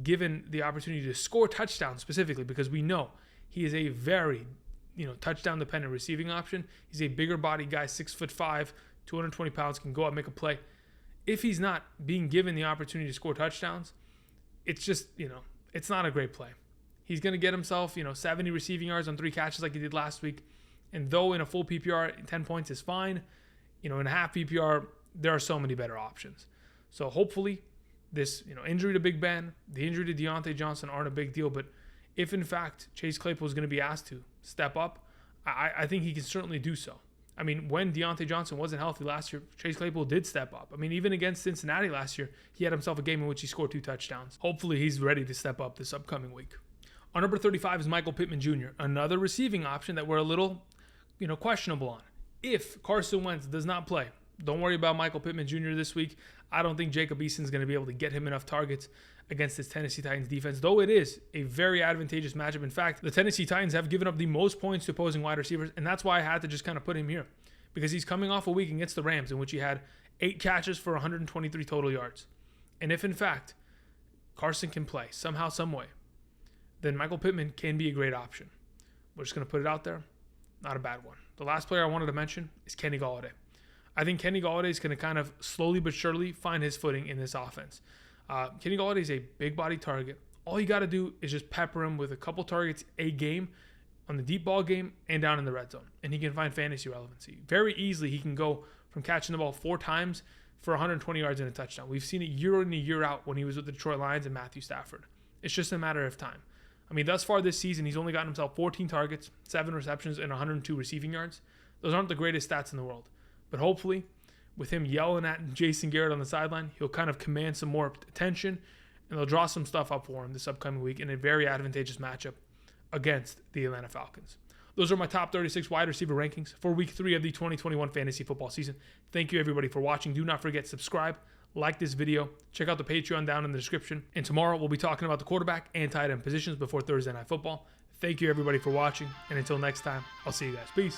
A: given the opportunity to score touchdowns specifically, because we know he is a very touchdown-dependent receiving option. He's a bigger body guy, 6'5", 220 pounds, can go out and make a play. If he's not being given the opportunity to score touchdowns, it's just, it's not a great play. He's going to get himself, 70 receiving yards on 3 catches like he did last week. And though in a full PPR, 10 points is fine, in a half PPR, there are so many better options. So hopefully this injury to Big Ben, the injury to Diontae Johnson aren't a big deal, but if in fact Chase Claypool is going to be asked to step up, I think he can certainly do so. I mean, when Diontae Johnson wasn't healthy last year, Chase Claypool did step up. I mean, even against Cincinnati last year, he had himself a game in which he scored 2 touchdowns. Hopefully, he's ready to step up this upcoming week. Our number 35 is Michael Pittman Jr., another receiving option that we're a little, questionable on. If Carson Wentz does not play, don't worry about Michael Pittman Jr. this week. I don't think Jacob Eason's going to be able to get him enough targets against this Tennessee Titans defense, though it is a very advantageous matchup. In fact, the Tennessee Titans have given up the most points to opposing wide receivers, and that's why I had to just kind of put him here, because he's coming off a week against the Rams in which he had 8 catches for 123 total yards. And if in fact Carson can play somehow, some way, then Michael Pittman can be a great option. We're just going to put it out there. Not a bad one. The last player I wanted to mention is Kenny Golladay. I think Kenny Golladay is going to kind of slowly but surely find his footing in this offense. Kenny Golladay is a big body target. All you got to do is just pepper him with a couple targets a game on the deep ball game and down in the red zone, and he can find fantasy relevancy. Very easily, he can go from catching the ball 4 times for 120 yards and a touchdown. We've seen it year in and year out when he was with the Detroit Lions and Matthew Stafford. It's just a matter of time. I mean, thus far this season, he's only gotten himself 14 targets, 7 receptions, and 102 receiving yards. Those aren't the greatest stats in the world. But hopefully, with him yelling at Jason Garrett on the sideline, he'll kind of command some more attention, and they'll draw some stuff up for him this upcoming week in a very advantageous matchup against the Atlanta Falcons. Those are my top 36 wide receiver rankings for week 3 of the 2021 fantasy football season. Thank you, everybody, for watching. Do not forget, subscribe, like this video, check out the Patreon down in the description. And tomorrow, we'll be talking about the quarterback and tight end positions before Thursday Night Football. Thank you, everybody, for watching. And until next time, I'll see you guys. Peace.